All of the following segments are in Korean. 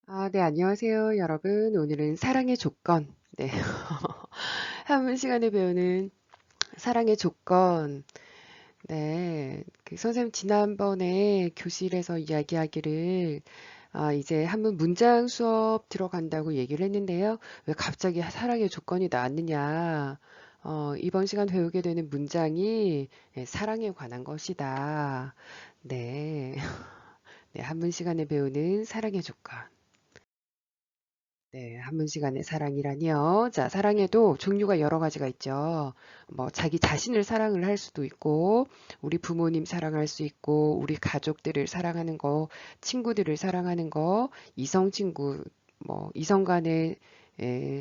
네, 안녕하세요, 여러분. 오늘은 사랑의 조건. 네. 한 시간에 배우는 사랑의 조건. 네. 선생님, 지난번에 교실에서 이야기하기를, 이제 한번 문장 수업 들어간다고 얘기를 했는데요. 왜 갑자기 사랑의 조건이 나왔느냐. 이번 시간 배우게 되는 문장이 사랑에 관한 것이다. 네. 네, 한문 시간에 배우는 사랑의 조건. 네, 한문 시간의 사랑이라니요. 자, 사랑에도 종류가 여러 가지가 있죠. 뭐, 자기 자신을 사랑을 할 수도 있고, 우리 부모님 사랑할 수 있고, 우리 가족들을 사랑하는 거, 친구들을 사랑하는 거, 이성 친구, 뭐, 이성 간의,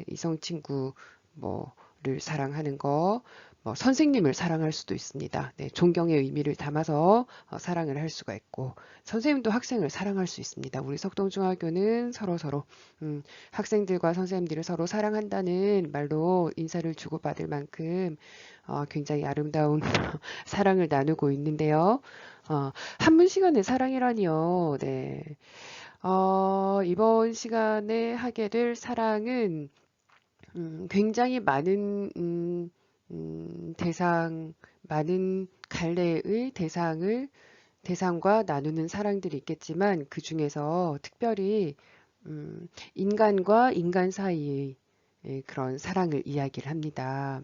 이성 친구, 뭐를 사랑하는 거, 뭐, 선생님을 사랑할 수도 있습니다. 네, 존경의 의미를 담아서 사랑을 할 수가 있고, 선생님도 학생을 사랑할 수 있습니다. 우리 석동중학교는 서로서로, 학생들과 선생님들을 서로 사랑한다는 말로 인사를 주고받을 만큼 굉장히 아름다운 사랑을 나누고 있는데요. 한문 시간에 사랑이라니요. 네. 이번 시간에 하게 될 사랑은 굉장히 많은 많은 갈래의 대상과 나누는 사랑들이 있겠지만 그 중에서 특별히 인간과 인간 사이의 그런 사랑을 이야기를 합니다.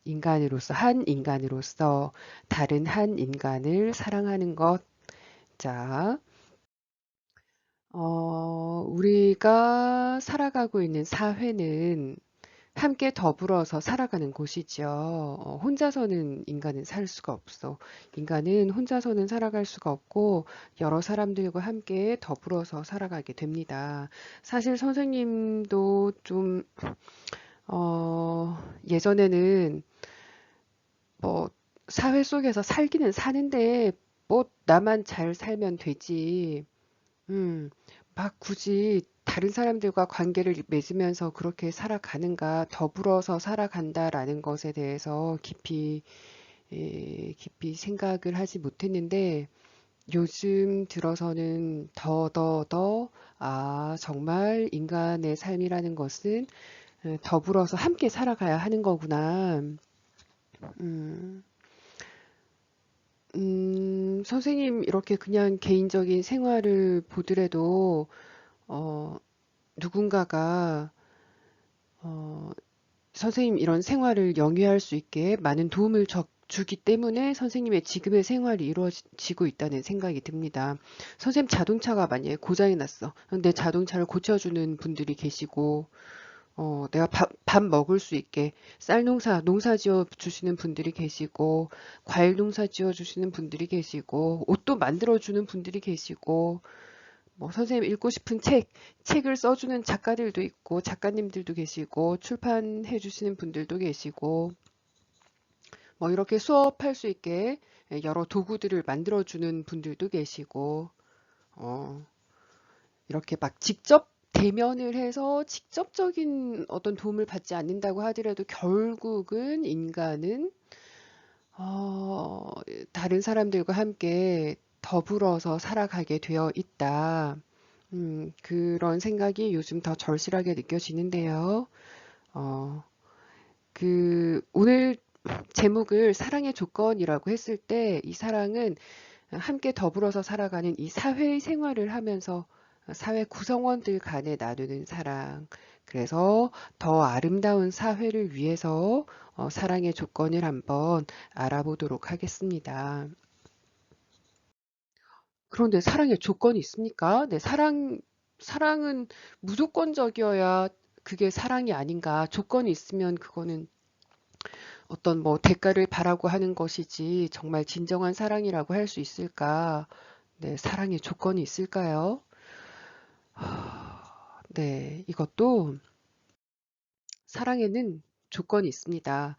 인간으로서, 한 인간으로서 다른 한 인간을 사랑하는 것. 자, 우리가 살아가고 있는 사회는 함께 더불어서 살아가는 곳이죠. 혼자서는 인간은 살 수가 없어. 인간은 혼자서는 살아갈 수가 없고 여러 사람들과 함께 더불어서 살아가게 됩니다. 사실 선생님도 좀 예전에는 뭐 사회 속에서 살기는 사는데 뭐 나만 잘 살면 되지. 음, 막 굳이 다른 사람들과 관계를 맺으면서 그렇게 살아가는가, 더불어서 살아간다라는 것에 대해서 깊이 생각을 하지 못했는데, 요즘 들어서는 정말 인간의 삶이라는 것은 더불어서 함께 살아가야 하는 거구나. 음, 선생님 이렇게 그냥 개인적인 생활을 보더라도, 어, 누군가가 어, 선생님 이런 생활을 영위할 수 있게 많은 도움을 주기 때문에 선생님의 지금의 생활이 이루어지고 있다는 생각이 듭니다. 선생님 자동차가 만약에 고장이 났어. 내 자동차를 고쳐주는 분들이 계시고, 내가 밥 먹을 수 있게 농사 지어 주시는 분들이 계시고, 과일 농사 지어 주시는 분들이 계시고, 옷도 만들어 주는 분들이 계시고, 뭐 선생님 읽고 싶은 책을 써주는 작가들도 있고 작가님들도 계시고 출판해 주시는 분들도 계시고 뭐 이렇게 수업할 수 있게 여러 도구들을 만들어 주는 분들도 계시고 어, 이렇게 막 직접 대면을 해서 직접적인 어떤 도움을 받지 않는다고 하더라도 결국은 인간은 어, 다른 사람들과 함께 더불어서 살아가게 되어 있다. 그런 생각이 요즘 더 절실하게 느껴지는데요. 어, 오늘 제목을 사랑의 조건이라고 했을 때 이 사랑은 함께 더불어서 살아가는 이 사회 생활을 하면서 사회 구성원들 간에 나누는 사랑. 그래서 더 아름다운 사회를 위해서 사랑의 조건을 한번 알아보도록 하겠습니다. 그런데 사랑에 조건이 있습니까? 네, 사랑은 무조건적이어야 그게 사랑이 아닌가. 조건이 있으면 그거는 어떤 뭐 대가를 바라고 하는 것이지 정말 진정한 사랑이라고 할 수 있을까? 네, 사랑에 조건이 있을까요? 네, 이것도 사랑에는 조건이 있습니다.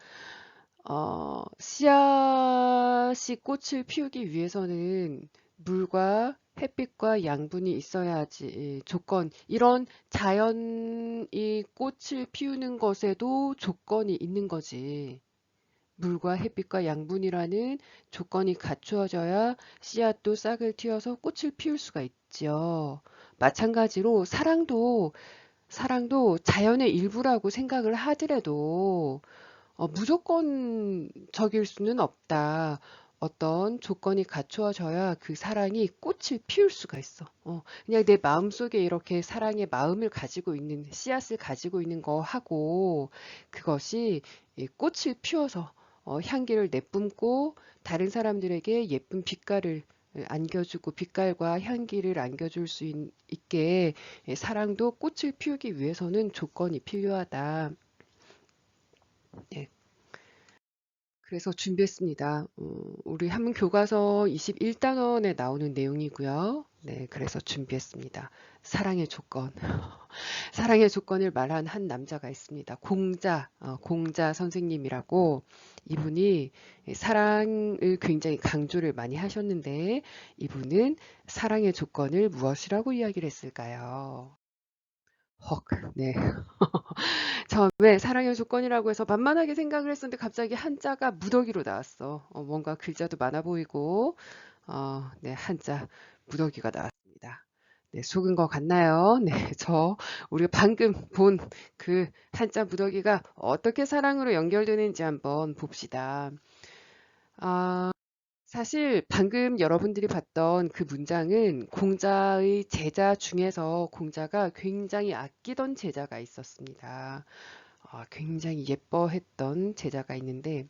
씨앗이 꽃을 피우기 위해서는 물과 햇빛과 양분이 있어야지 이런 자연이 꽃을 피우는 것에도 조건이 있는 거지. 물과 햇빛과 양분이라는 조건이 갖추어져야 씨앗도 싹을 틔워서 꽃을 피울 수가 있죠. 마찬가지로 사랑도 자연의 일부라고 생각을 하더라도 무조건적일 수는 없다. 어떤 조건이 갖추어져야 그 사랑이 꽃을 피울 수가 있어. 그냥 내 마음속에 이렇게 사랑의 마음을 가지고 있는, 씨앗을 가지고 있는 거 하고, 그것이 이 꽃을 피워서 향기를 내뿜고, 다른 사람들에게 예쁜 빛깔을 안겨주고, 빛깔과 향기를 안겨줄 수 있게 사랑도 꽃을 피우기 위해서는 조건이 필요하다. 네. 그래서 준비했습니다. 우리 한문 교과서 21단원에 나오는 내용이고요. 네, 그래서 준비했습니다. 사랑의 조건. 사랑의 조건을 말한 한 남자가 있습니다. 공자 선생님이라고 이분이 사랑을 굉장히 강조를 많이 하셨는데 이분은 사랑의 조건을 무엇이라고 이야기를 했을까요? 헉, 네. 처음에 사랑의 조건이라고 해서 만만하게 생각을 했었는데 갑자기 한자가 무더기로 나왔어. 뭔가 글자도 많아 보이고, 네, 한자 무더기가 나왔습니다. 네, 속은 것 같나요? 네, 우리가 방금 본 그 한자 무더기가 어떻게 사랑으로 연결되는지 한번 봅시다. 아, 사실 방금 여러분들이 봤던 그 문장은 공자의 제자 중에서 공자가 굉장히 아끼던 제자가 있었습니다. 굉장히 예뻐했던 제자가 있는데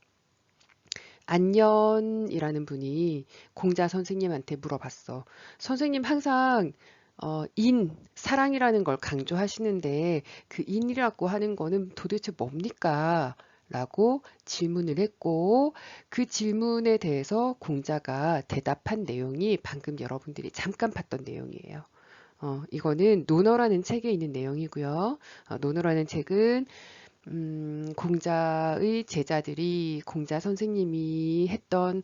안년이라는 분이 공자 선생님한테 물어봤어. 선생님 항상 사랑이라는 걸 강조하시는데 그 인이라고 하는 거는 도대체 뭡니까? 라고 질문을 했고 그 질문에 대해서 공자가 대답한 내용이 방금 여러분들이 잠깐 봤던 내용이에요. 이거는 논어라는 책에 있는 내용이고요. 논어라는 책은 공자의 제자들이 공자 선생님이 했던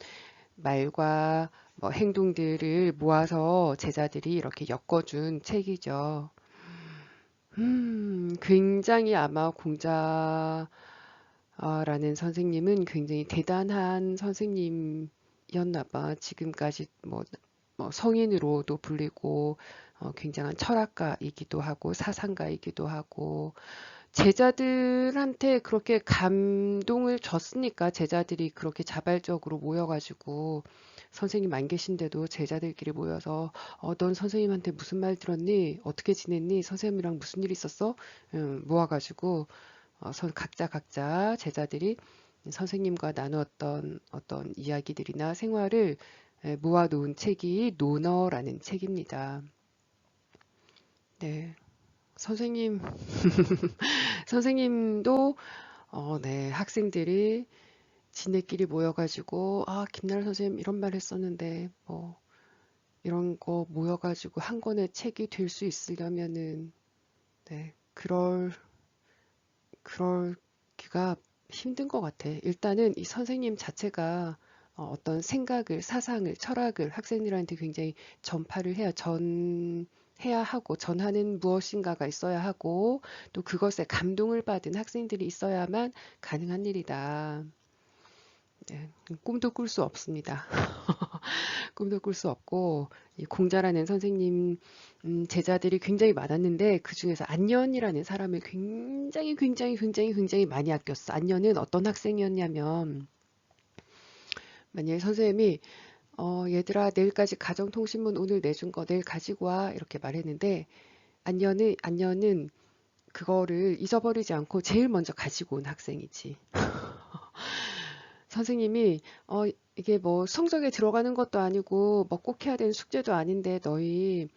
말과 뭐 행동들을 모아서 제자들이 이렇게 엮어준 책이죠. 굉장히 아마 공자라는 선생님은 굉장히 대단한 선생님이었나 봐. 지금까지 뭐 성인으로도 불리고 굉장한 철학가이기도 하고 사상가이기도 하고 제자들한테 그렇게 감동을 줬으니까 제자들이 그렇게 자발적으로 모여가지고 선생님 안 계신데도 제자들끼리 모여서 넌 선생님한테 무슨 말 들었니? 어떻게 지냈니? 선생님이랑 무슨 일 있었어? 모아가지고 각자 제자들이 선생님과 나누었던 어떤 이야기들이나 생활을 모아놓은 책이 논어라는 책입니다. 네, 선생님 선생님도 네, 학생들이 지네끼리 모여가지고 김나라 선생님 이런 말 했었는데 뭐 이런 거 모여가지고 한 권의 책이 될 수 있으려면은 네, 그럴기가 힘든 것 같아. 일단은 이 선생님 자체가 어떤 생각을, 사상을, 철학을 학생들한테 굉장히 전해야 하고, 전하는 무엇인가가 있어야 하고, 또 그것에 감동을 받은 학생들이 있어야만 가능한 일이다. 네, 꿈도 꿀 수 없습니다. 꿈도 꿀 수 없고, 이 공자라는 선생님, 제자들이 굉장히 많았는데, 그 중에서 안년이라는 사람을 굉장히 많이 아꼈어. 안년은 어떤 학생이었냐면, 만약에 선생님이, 얘들아, 내일까지 가정통신문 오늘 내준 거 내일 가지고 와. 이렇게 말했는데, 안년은 그거를 잊어버리지 않고 제일 먼저 가지고 온 학생이지. 선생님이 이게 뭐 성적에 들어가는 것도 아니고 뭐 꼭 해야 되는 숙제도 아닌데 너희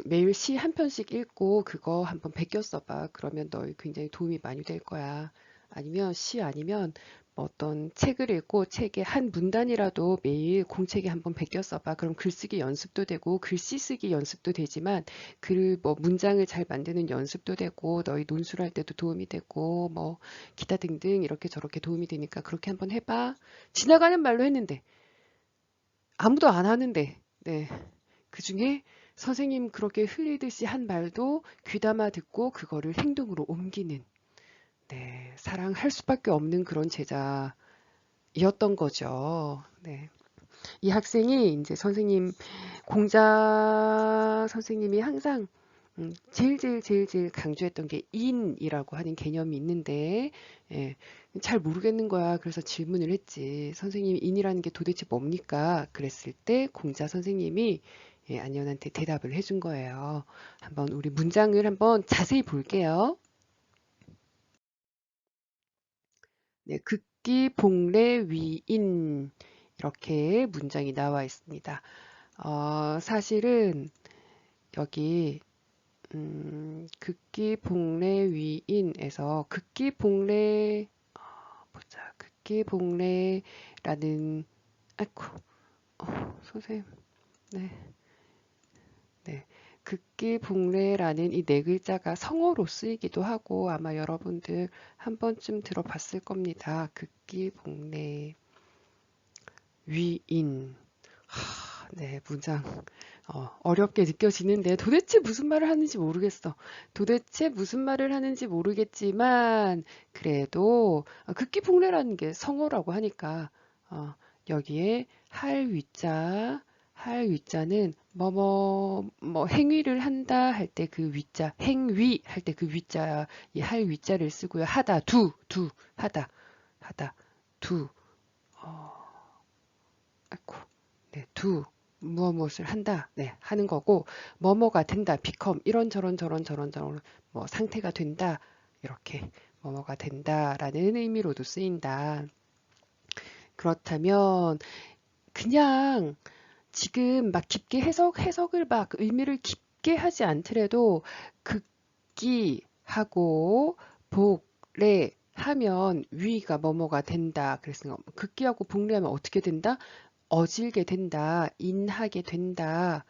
매일 시 한 편씩 읽고 그거 한번 베껴 써봐. 그러면 너희 굉장히 도움이 많이 될 거야. 아니면 시 아니면 뭐 어떤 책을 읽고 책의 한 문단이라도 매일 공책에 한번 베껴 써봐. 그럼 글쓰기 연습도 되고 글씨 쓰기 연습도 되지만 글 뭐 문장을 잘 만드는 연습도 되고 너희 논술할 때도 도움이 되고 뭐 기타 등등 이렇게 저렇게 도움이 되니까 그렇게 한번 해봐. 지나가는 말로 했는데 아무도 안 하는데 네. 그중에 선생님 그렇게 흘리듯이 한 말도 귀담아 듣고 그거를 행동으로 옮기는 네, 사랑할 수밖에 없는 그런 제자이었던 거죠. 네. 이 학생이 이제 선생님 공자 선생님이 항상 제일 강조했던 게 인이라고 하는 개념이 있는데, 예, 잘 모르겠는 거야. 그래서 질문을 했지. 선생님, 인이라는 게 도대체 뭡니까? 그랬을 때 공자 선생님이 안년한테 대답을 해준 거예요. 한번 우리 문장을 한번 자세히 볼게요. 네, 극기 복례 위인 이렇게 문장이 나와 있습니다. 사실은 여기 극기복례 위인에서 극기복례 보자. 극기복례라는 아이고 선생님 네, 네. 극기복례라는 이 네 글자가 성어로 쓰이기도 하고 아마 여러분들 한 번쯤 들어봤을 겁니다. 극기복례 위인 네, 문장 어렵게 느껴지는데 도대체 무슨 말을 하는지 모르겠어. 도대체 무슨 말을 하는지 모르겠지만 그래도 극기복례라는 게 성어라고 하니까 여기에 할 위자는 뭐 행위를 한다 할 때 그 위자, 행위 할 때 그 위자, 이 할 위자를 쓰고요. 하다, 하다, 두, 어, 아이고, 네, 무엇을 한다, 네, 하는 거고, 뭐뭐가 된다, become, 이런 저런 뭐 상태가 된다, 이렇게 뭐뭐가 된다라는 의미로도 쓰인다. 그렇다면 그냥 지금 막 깊게 해석을 막 의미를 깊게 하지 않더라도 극기하고 복례 하면 위가 뭐뭐가 된다. 그랬으니까 극기하고 복례하면 어떻게 된다? 어질게 된다, 인하게 된다.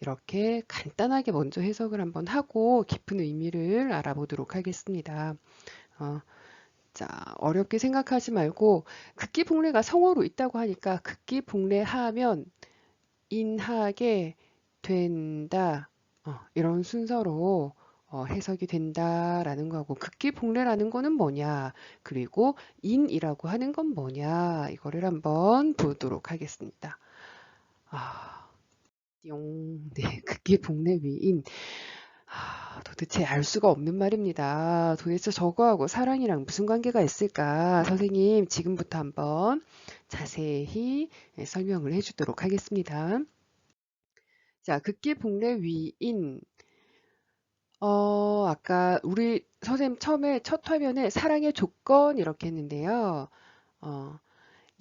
이렇게 간단하게 먼저 해석을 한번 하고 깊은 의미를 알아보도록 하겠습니다. 어, 자, 어렵게 생각하지 말고 극기복례가 성어로 있다고 하니까 극기복례하면 인하게 된다. 이런 순서로 해석이 된다라는 거고 극기복례라는 거는 뭐냐 그리고 인이라고 하는 건 뭐냐 이거를 한번 보도록 하겠습니다. 네, 극기복례 위인 도대체 알 수가 없는 말입니다. 도대체 저거하고 사랑이랑 무슨 관계가 있을까? 선생님 지금부터 한번 자세히 설명을 해주도록 하겠습니다. 자, 극기복례 위인 아까 우리 선생님 처음에 첫 화면에 사랑의 조건 이렇게 했는데요. 어,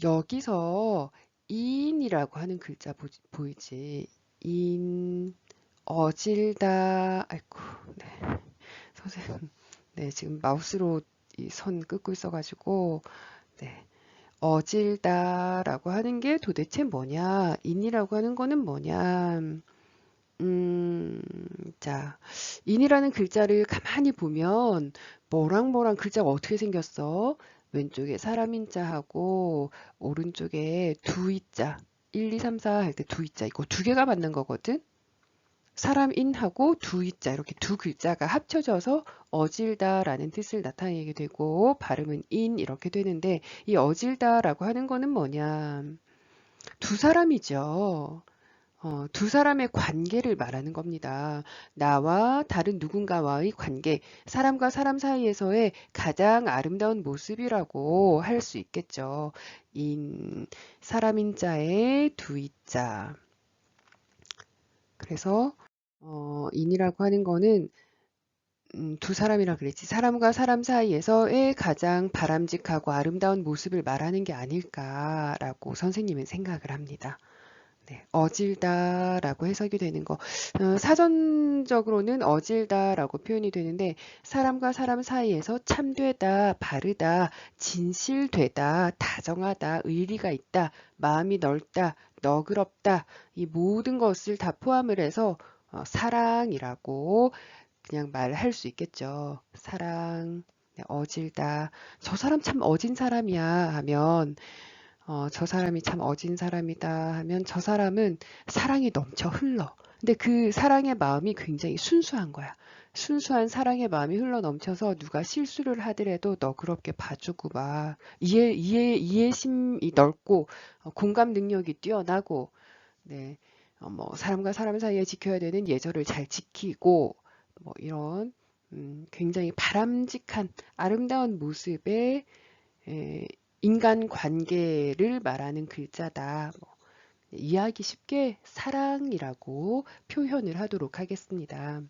여기서 인이라고 하는 글자 보이지? 인, 어질다. 아이고, 네. 선생님, 네, 지금 마우스로 이 선 긋고 있어가지고, 네. 어질다라고 하는 게 도대체 뭐냐? 인이라고 하는 거는 뭐냐? 음, 자, 인이라는 글자를 가만히 보면 뭐랑 글자가 어떻게 생겼어? 왼쪽에 사람 인자하고 오른쪽에 두 이자 1, 2, 3, 4 할 때 두 이자 이거 두 개가 맞는 거거든? 사람 인하고 두 이자 이렇게 두 글자가 합쳐져서 어질다라는 뜻을 나타내게 되고 발음은 인 이렇게 되는데 이 어질다라고 하는 거는 뭐냐? 두 사람이죠. 두 사람의 관계를 말하는 겁니다. 나와 다른 누군가와의 관계, 사람과 사람 사이에서의 가장 아름다운 모습이라고 할 수 있겠죠. 사람인 자의 두 이자. 그래서 인이라고 하는 거는 두 사람이라 그랬지. 사람과 사람 사이에서의 가장 바람직하고 아름다운 모습을 말하는 게 아닐까라고 선생님은 생각을 합니다. 네, 어질다라고 해석이 되는 거. 사전적으로는 어질다라고 표현이 되는데 사람과 사람 사이에서 참되다, 바르다, 진실되다, 다정하다, 의리가 있다, 마음이 넓다, 너그럽다 이 모든 것을 다 포함을 해서 사랑이라고 그냥 말할 수 있겠죠. 사랑, 네, 어질다. 저 사람 참 어진 사람이야 하면 저 사람이 참 어진 사람이다 하면 저 사람은 사랑이 넘쳐 흘러. 근데 그 사랑의 마음이 굉장히 순수한 거야. 순수한 사랑의 마음이 흘러 넘쳐서 누가 실수를 하더라도 너그럽게 봐주고 막 이해심이 넓고 공감 능력이 뛰어나고 네. 뭐 사람과 사람 사이에 지켜야 되는 예절을 잘 지키고 뭐 이런 굉장히 바람직한 아름다운 모습의 인간 관계를 말하는 글자다. 뭐 이해하기 쉽게 사랑이라고 표현을 하도록 하겠습니다.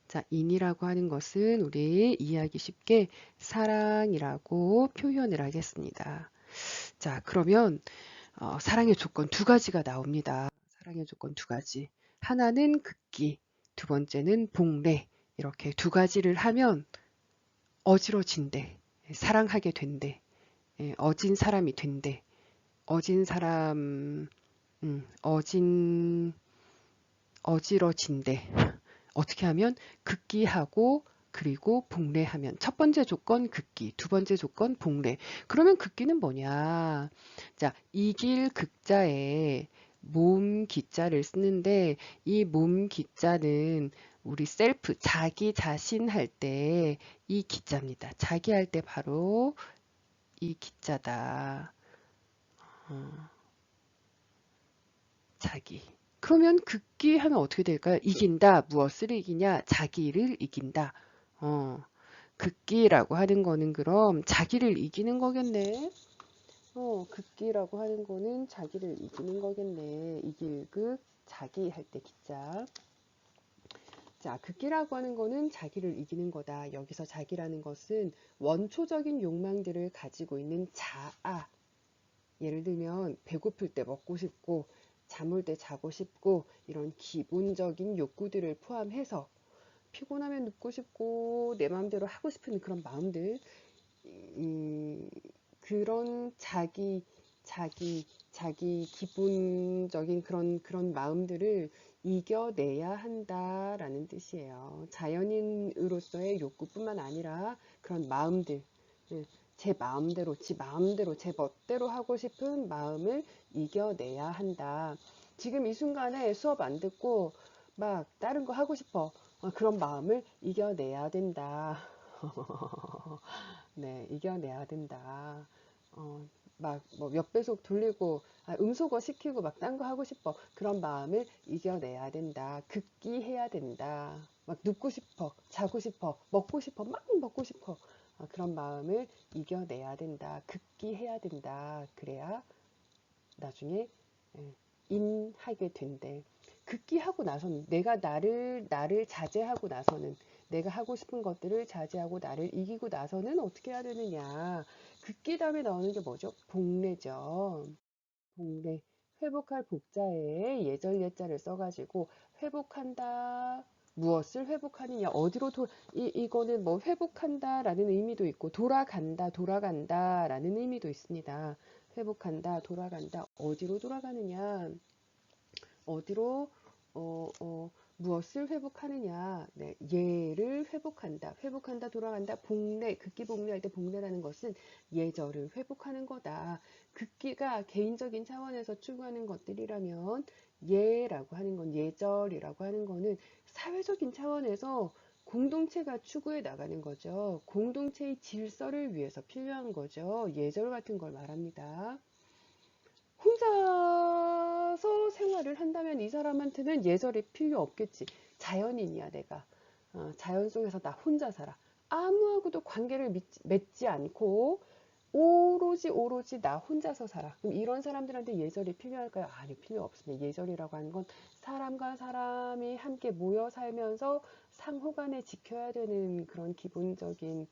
자, 인이라고 하는 것은 우리 이해하기 쉽게 사랑이라고 표현을 하겠습니다. 자, 그러면 사랑의 조건 두 가지가 나옵니다. 사랑의 조건 두 가지. 하나는 극기, 두 번째는 복례. 이렇게 두 가지를 하면 어지러진대. 사랑하게 된대. 어진 사람이 된대. 어진 사람, 어지러진대. 어떻게 하면 극기하고 그리고 복례하면 첫 번째 조건 극기, 두 번째 조건 복례. 그러면 극기는 뭐냐? 자, 이길 극자에 몸 기자를 쓰는데 이 몸 기자는 우리 셀프, 자기 자신 할 때 이 기자입니다. 자기 할 때 바로 이 기자다. 자기. 그러면 극기 하면 어떻게 될까요? 이긴다. 무엇을 이기냐? 자기를 이긴다. 어, 극기라고 하는 거는 그럼 자기를 이기는 거겠네. 극기라고 하는 거는 자기를 이기는 거겠네. 이길 극, 자기 할 때 기자. 자, 극기라고 하는 거는 자기를 이기는 거다. 여기서 자기라는 것은 원초적인 욕망들을 가지고 있는 자아. 예를 들면 배고플 때 먹고 싶고 잠올 때 자고 싶고 이런 기본적인 욕구들을 포함해서 피곤하면 눕고 싶고 내 마음대로 하고 싶은 그런 마음들 그런 자기 기본적인 그런 마음들을 이겨내야 한다라는 뜻이에요. 자연인으로서의 욕구뿐만 아니라 그런 마음들, 제 마음대로, 제 멋대로 하고 싶은 마음을 이겨내야 한다. 지금 이 순간에 수업 안 듣고 막 다른 거 하고 싶어. 그런 마음을 이겨내야 된다. 네, 이겨내야 된다. 막 뭐 몇 배속 돌리고 음소거 시키고 막 딴 거 하고 싶어. 그런 마음을 이겨내야 된다. 극기해야 된다. 막 눕고 싶어, 자고 싶어, 먹고 싶어, 막 먹고 싶어. 그런 마음을 이겨내야 된다. 극기해야 된다. 그래야 나중에 인하게 된대. 극기하고 나서는 내가 나를 자제하고 나서는 내가 하고 싶은 것들을 자제하고 나를 이기고 나서는 어떻게 해야 되느냐. 극기 다음에 나오는 게 뭐죠? 복례죠. 복례. 회복할 복자에 예절 예자를 써가지고 회복한다. 무엇을 회복하느냐, 어디로 이거는 뭐 회복한다라는 의미도 있고 돌아간다라는 의미도 있습니다. 회복한다, 돌아간다. 어디로 돌아가느냐? 어디로 무엇을 회복하느냐? 네, 예를 회복한다, 돌아간다. 복례, 극기 복례할 때 복례라는 것은 예절을 회복하는 거다. 극기가 개인적인 차원에서 추구하는 것들이라면 예라고 하는 건 예절이라고 하는 거는 사회적인 차원에서 공동체가 추구해 나가는 거죠. 공동체의 질서를 위해서 필요한 거죠. 예절 같은 걸 말합니다. 혼자서 생활을 한다면 이 사람한테는 예절이 필요 없겠지. 자연인이야, 내가. 자연 속에서 나 혼자 살아. 아무하고도 관계를 맺지 않고 오로지 나 혼자서 살아. 그럼 이런 사람들한테 예절이 필요할까요? 아니요, 필요 없습니다. 예절이라고 하는 건 사람과 사람이 함께 모여 살면서 상호간에 지켜야 되는 그런 기본적인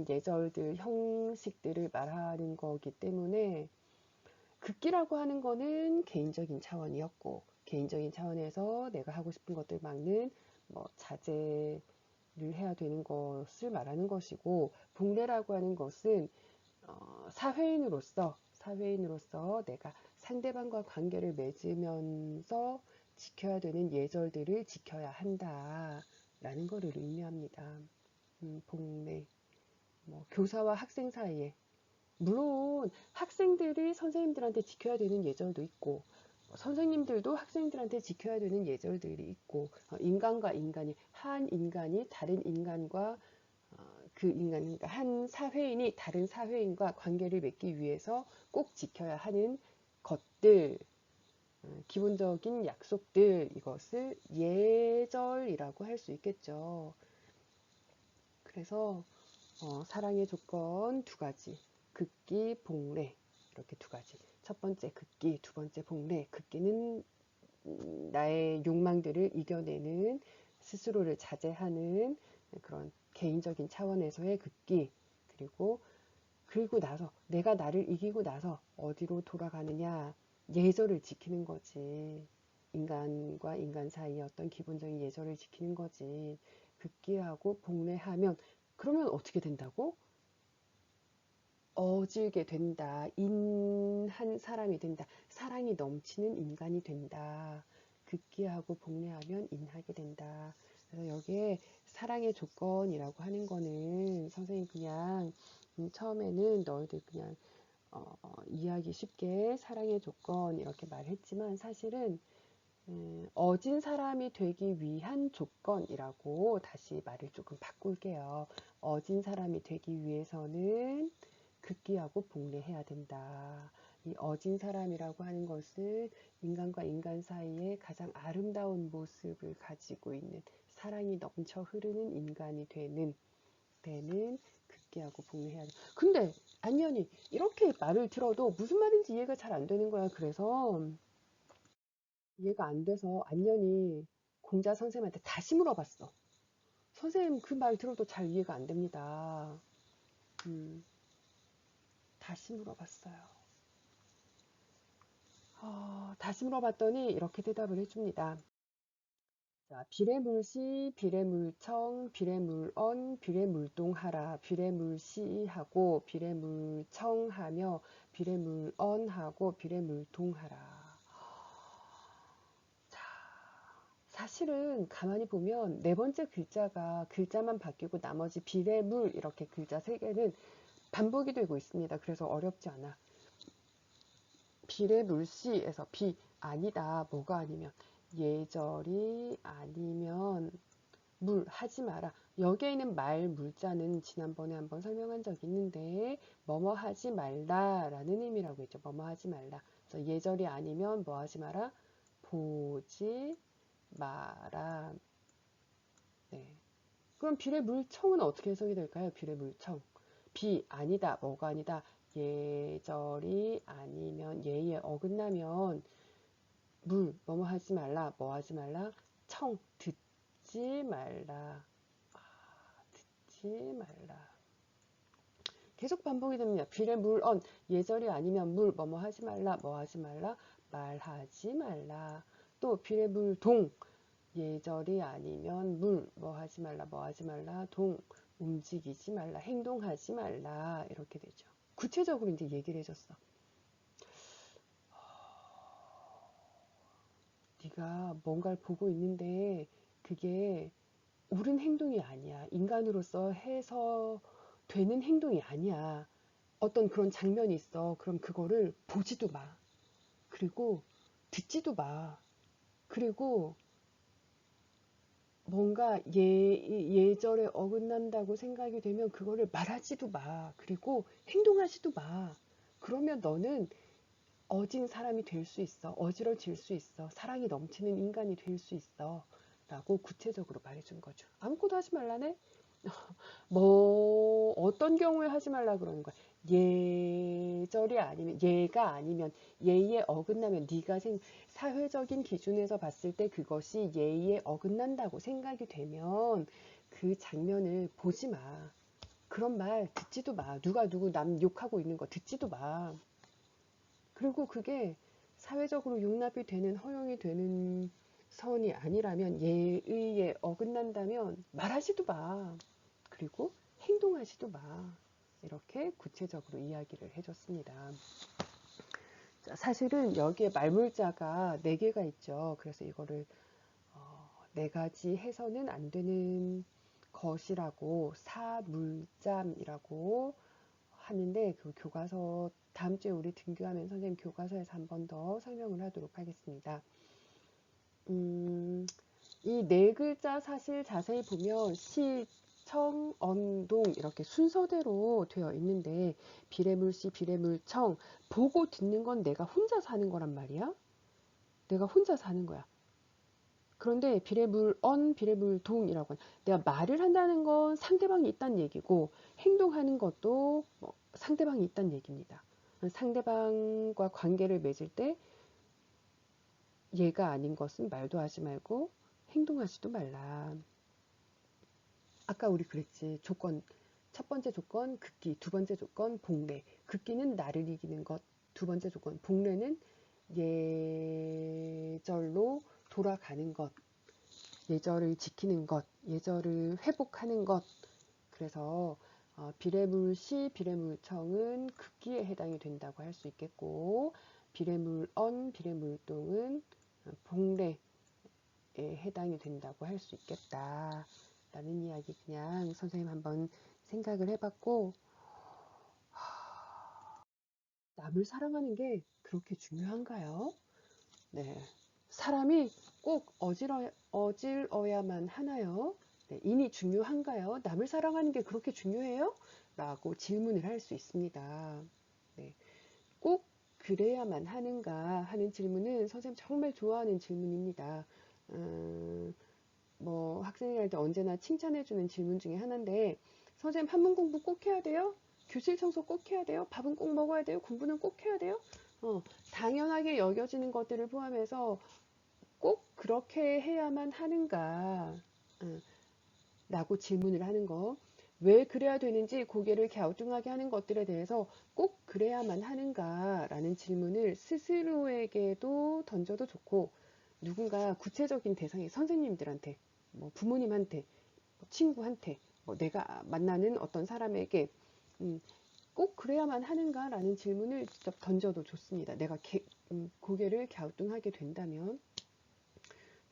예절들, 형식들을 말하는 거기 때문에 극기라고 하는 거는 개인적인 차원이었고, 개인적인 차원에서 내가 하고 싶은 것들 막는 뭐 자제를 해야 되는 것을 말하는 것이고, 복례라고 하는 것은 사회인으로서 내가 상대방과 관계를 맺으면서 지켜야 되는 예절들을 지켜야 한다라는 것을 의미합니다. 복례, 뭐 교사와 학생 사이에 물론 학생들이 선생님들한테 지켜야 되는 예절도 있고 선생님들도 학생들한테 지켜야 되는 예절들이 있고, 인간과 인간이, 한 인간이 다른 인간과 그 인간, 그러니까 한 사회인이 다른 사회인과 관계를 맺기 위해서 꼭 지켜야 하는 것들, 기본적인 약속들, 이것을 예절이라고 할 수 있겠죠. 그래서 사랑의 조건 두 가지, 극기, 복례, 이렇게 두 가지. 첫 번째 극기, 두 번째 복례. 극기는 나의 욕망들을 이겨내는, 스스로를 자제하는 그런 개인적인 차원에서의 극기. 그리고 나서 내가 나를 이기고 나서 어디로 돌아가느냐, 예절을 지키는 거지. 인간과 인간 사이의 어떤 기본적인 예절을 지키는 거지. 극기하고 복례하면 그러면 어떻게 된다고? 어질게 된다. 인한 사람이 된다. 사랑이 넘치는 인간이 된다. 극기하고 복례하면 인하게 된다. 그래서 여기에 사랑의 조건이라고 하는 거는 선생님 그냥 처음에는 너희들 그냥 이해하기 쉽게 사랑의 조건 이렇게 말했지만 사실은 어진 사람이 되기 위한 조건이라고 다시 말을 조금 바꿀게요. 어진 사람이 되기 위해서는 극기하고 복례해야 된다. 이 어진 사람이라고 하는 것은 인간과 인간 사이에 가장 아름다운 모습을 가지고 있는 사랑이 넘쳐 흐르는 인간이 되는 극기하고 복례해야 돼. 근데 안연이 이렇게 말을 들어도 무슨 말인지 이해가 잘 안 되는 거야. 그래서 이해가 안 돼서 안연이 공자 선생님한테 다시 물어봤어. 선생님 그 말 들어도 잘 이해가 안 됩니다. 다시 물어봤어요. 다시 물어봤더니 이렇게 대답을 해줍니다. 자, 비례물시, 비례물청, 비례물언, 비례물동하라. 비례물시하고 비례물청하며 비례물언하고 비례물동하라. 사실은 가만히 보면 네 번째 글자만 바뀌고 나머지 비례물 이렇게 글자 세 개는 반복이 되고 있습니다. 그래서 어렵지 않아. 비례물시에서 비 아니다. 뭐가 아니면 예절이 아니면 물 하지 마라. 여기에 있는 말 물자는 지난번에 한번 설명한 적이 있는데 뭐뭐 하지 말라라는 의미라고 했죠. 뭐뭐 하지 말라. 그래서 예절이 아니면 뭐 하지 마라? 보지 마라. 네. 그럼 비례물청은 어떻게 해석이 될까요? 비례물청. 비 아니다. 뭐가 아니다. 예절이 아니면 예에 어긋나면 뭐뭐 하지 말라. 뭐 하지 말라. 청 듣지 말라. 듣지 말라. 계속 반복이 됩니다. 비례물언 예절이 아니면 뭐뭐 하지 말라. 뭐 하지 말라. 말하지 말라. 또 비례물동 예절이 아니면 뭐 하지 말라, 뭐 하지 말라, 움직이지 말라, 행동하지 말라, 이렇게 되죠. 구체적으로 이제 얘기를 해줬어. 네가 뭔가를 보고 있는데 그게 옳은 행동이 아니야. 인간으로서 해서 되는 행동이 아니야. 어떤 그런 장면이 있어. 그럼 그거를 보지도 마. 그리고 듣지도 마. 그리고 뭔가 예절에 어긋난다고 생각이 되면 그거를 말하지도 마. 그리고 행동하지도 마. 그러면 너는 어진 사람이 될 수 있어. 어지러질 수 있어. 사랑이 넘치는 인간이 될 수 있어. 라고 구체적으로 말해준 거죠. 아무것도 하지 말라네? 어떤 경우에 하지 말라 그러는 거야. 예절이 아니면, 예가 아니면, 예의에 어긋나면, 사회적인 기준에서 봤을 때 그것이 예의에 어긋난다고 생각이 되면 그 장면을 보지 마. 그런 말 듣지도 마. 누구 남 욕하고 있는 거 듣지도 마. 그리고 그게 사회적으로 용납이 되는, 허용이 되는 선이 아니라면, 예의에 어긋난다면 말하지도 마. 그리고 행동하지도 마. 이렇게 구체적으로 이야기를 해줬습니다. 자, 사실은 여기에 말물자가 4개가 있죠. 그래서 이거를 4가지 해서는 안 되는 것이라고 사물잠이라고 하는데 그 교과서 다음 주에 우리 등교하면 선생님 교과서에서 한 번 더 설명을 하도록 하겠습니다. 이 네 글자 사실 자세히 보면 시, 청, 언, 동 이렇게 순서대로 되어 있는데 비례물 시, 비례물 청 보고 듣는 건 내가 혼자 사는 거란 말이야. 내가 혼자 사는 거야. 그런데 비례물 언, 비례물 동이라고 내가 말을 한다는 건 상대방이 있다는 얘기고 행동하는 것도 상대방이 있다는 얘기입니다. 상대방과 관계를 맺을 때 얘가 아닌 것은 말도 하지 말고 행동하지도 말라. 아까 우리 그랬지. 조건, 첫 번째 조건 극기, 두 번째 조건 복례. 극기는 나를 이기는 것, 두 번째 조건 복례는 예절로 돌아가는 것, 예절을 지키는 것, 예절을 회복하는 것. 그래서 비례물시, 비례물청은 극기에 해당이 된다고 할 수 있겠고 비례물언, 비례물동은 복례에 해당이 된다고 할 수 있겠다. 라는 이야기 그냥 선생님 한번 생각을 해봤고 남을 사랑하는 게 그렇게 중요한가요? 네. 사람이 꼭 어질어야만 하나요? 네, 인이 중요한가요? 남을 사랑하는 게 그렇게 중요해요? 라고 질문을 할 수 있습니다. 네, 꼭 그래야만 하는가 하는 질문은 선생님 정말 좋아하는 질문입니다. 학생들한테 언제나 칭찬해주는 질문 중에 하나인데 선생님 한문 공부 꼭 해야 돼요? 교실 청소 꼭 해야 돼요? 밥은 꼭 먹어야 돼요? 공부는 꼭 해야 돼요? 당연하게 여겨지는 것들을 포함해서 꼭 그렇게 해야만 하는가? 라고 질문을 하는 거. 왜 그래야 되는지 고개를 갸우뚱하게 하는 것들에 대해서 꼭 그래야만 하는가? 라는 질문을 스스로에게도 던져도 좋고 누군가 구체적인 대상의 선생님들한테, 부모님한테, 친구한테, 내가 만나는 어떤 사람에게 꼭 그래야만 하는가? 라는 질문을 직접 던져도 좋습니다. 내가 고개를 갸우뚱하게 된다면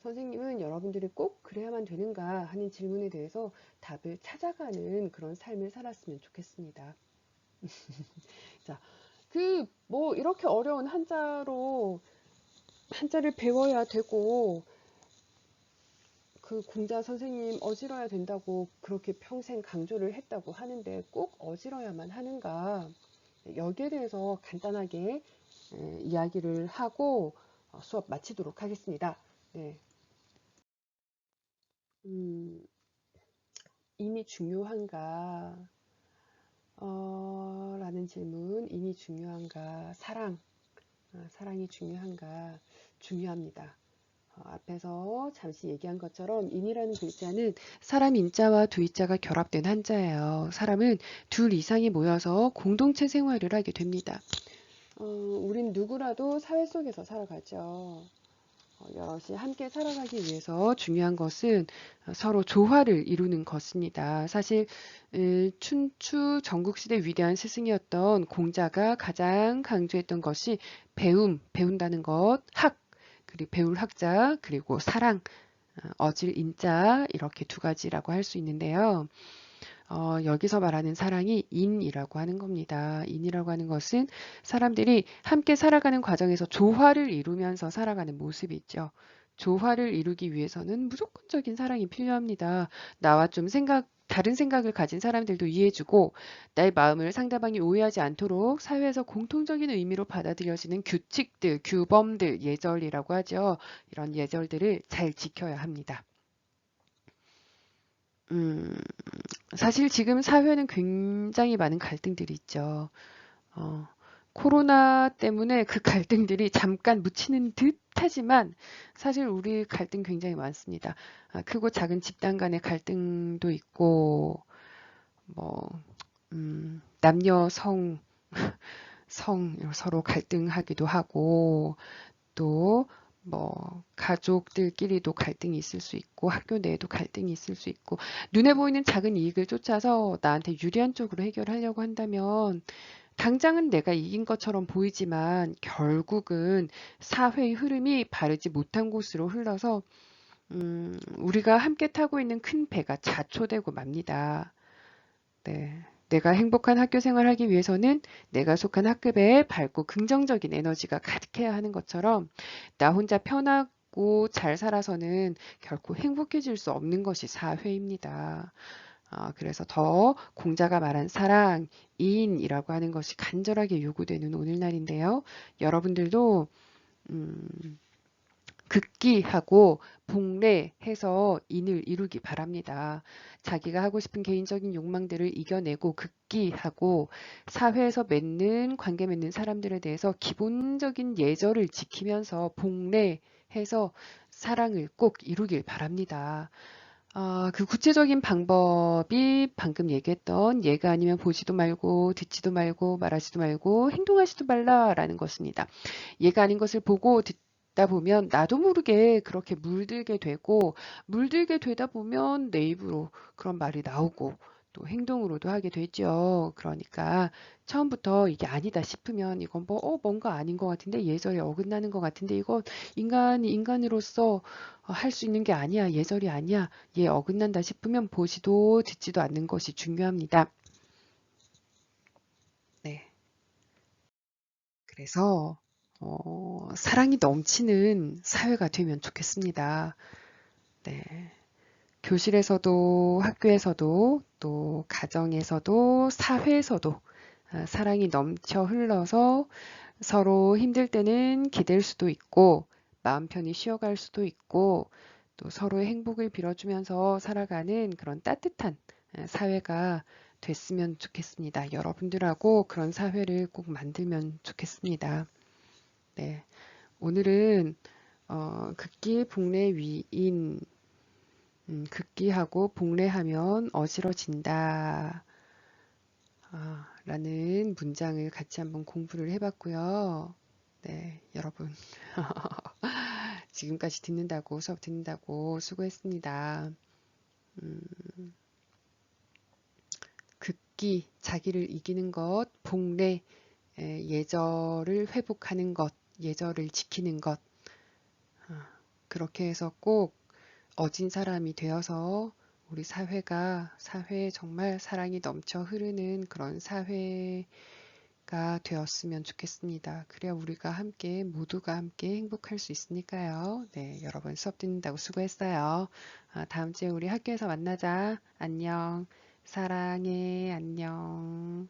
선생님은 여러분들이 꼭 그래야만 되는가 하는 질문에 대해서 답을 찾아가는 그런 삶을 살았으면 좋겠습니다. 자, 이렇게 어려운 한자를 배워야 되고, 그 공자 선생님 어지러야 된다고 그렇게 평생 강조를 했다고 하는데 꼭 어지러야만 하는가? 여기에 대해서 간단하게 이야기를 하고 수업 마치도록 하겠습니다. 네. 음, 인이 중요한가? 라는 질문, 인이 중요한가? 사랑이 중요한가? 중요합니다. 앞에서 잠시 얘기한 것처럼 인이라는 글자는 사람 인자와 두 이자가 결합된 한자예요. 사람은 둘 이상이 모여서 공동체 생활을 하게 됩니다. 우린 누구라도 사회 속에서 살아가죠. 여럿이 함께 살아가기 위해서 중요한 것은 서로 조화를 이루는 것입니다. 사실 춘추 전국시대 위대한 스승이었던 공자가 가장 강조했던 것이 배운다는 것, 그리고 배울 학자, 그리고 사랑, 어질 인자 이렇게 두 가지라고 할 수 있는데요. 여기서 말하는 사랑이 인이라고 하는 겁니다. 인이라고 하는 것은 사람들이 함께 살아가는 과정에서 조화를 이루면서 살아가는 모습이 있죠. 조화를 이루기 위해서는 무조건적인 사랑이 필요합니다. 나와 좀 다른 생각을 가진 사람들도 이해해주고 나의 마음을 상대방이 오해하지 않도록 사회에서 공통적인 의미로 받아들여지는 규칙들, 규범들, 예절이라고 하죠. 이런 예절들을 잘 지켜야 합니다. 음, 사실 지금 사회는 굉장히 많은 갈등들이 있죠. 어, 코로나 때문에 그 갈등들이 잠깐 묻히는 듯 하지만 사실 우리 갈등 굉장히 많습니다. 크고 작은 집단 간의 갈등도 있고, 뭐, 남녀 성 서로 갈등하기도 하고, 또 가족들끼리도 갈등이 있을 수 있고 학교 내에도 갈등이 있을 수 있고 눈에 보이는 작은 이익을 쫓아서 나한테 유리한 쪽으로 해결하려고 한다면 당장은 내가 이긴 것처럼 보이지만 결국은 사회의 흐름이 바르지 못한 곳으로 흘러서 우리가 함께 타고 있는 큰 배가 자초되고 맙니다. 네. 내가 행복한 학교 생활하기 위해서는 내가 속한 학급에 밝고 긍정적인 에너지가 가득해야 하는 것처럼 나 혼자 편하고 잘 살아서는 결코 행복해질 수 없는 것이 사회입니다. 그래서 더 공자가 말한 사랑인이라고 하는 것이 간절하게 요구되는 오늘날인데요. 여러분들도 극기하고 복례해서 인을 이루기 바랍니다. 자기가 하고 싶은 개인적인 욕망들을 이겨내고 극기하고 사회에서 관계 맺는 사람들에 대해서 기본적인 예절을 지키면서 복례해서 사랑을 꼭 이루길 바랍니다. 그 구체적인 방법이 방금 얘기했던 얘가 아니면 보지도 말고 듣지도 말고 말하지도 말고 행동하지도 말라라는 것입니다. 얘가 아닌 것을 보고 듣다 보면 나도 모르게 그렇게 물들게 되다 보면 내 입으로 그런 말이 나오고 또 행동으로도 하게 되죠. 그러니까 처음부터 이게 아니다 싶으면 이건 뭔가 아닌 것 같은데 예절이 어긋나는 것 같은데 이거 인간이 인간으로서 할 수 있는 게 아니야. 예절이 아니야. 얘 어긋난다 싶으면 보지도 듣지도 않는 것이 중요합니다. 네. 그래서 사랑이 넘치는 사회가 되면 좋겠습니다. 네. 교실에서도 학교에서도 또 가정에서도 사회에서도 사랑이 넘쳐 흘러서 서로 힘들 때는 기댈 수도 있고 마음 편히 쉬어갈 수도 있고 또 서로의 행복을 빌어주면서 살아가는 그런 따뜻한 사회가 됐으면 좋겠습니다. 여러분들하고 그런 사회를 꼭 만들면 좋겠습니다. 네. 오늘은 극기 복례 위인 극기하고 복례하면 어지러진다 라는 문장을 같이 한번 공부를 해봤고요. 네, 여러분 지금까지 수업 듣는다고 수고했습니다. 음, 극기, 자기를 이기는 것, 복례, 예절을 회복하는 것, 예절을 지키는 것, 그렇게 해서 꼭 어진 사람이 되어서 우리 사회에 정말 사랑이 넘쳐 흐르는 그런 사회가 되었으면 좋겠습니다. 그래야 우리가 함께, 모두가 함께 행복할 수 있으니까요. 네, 여러분 수업 듣는다고 수고했어요. 다음 주에 우리 학교에서 만나자. 안녕. 사랑해. 안녕.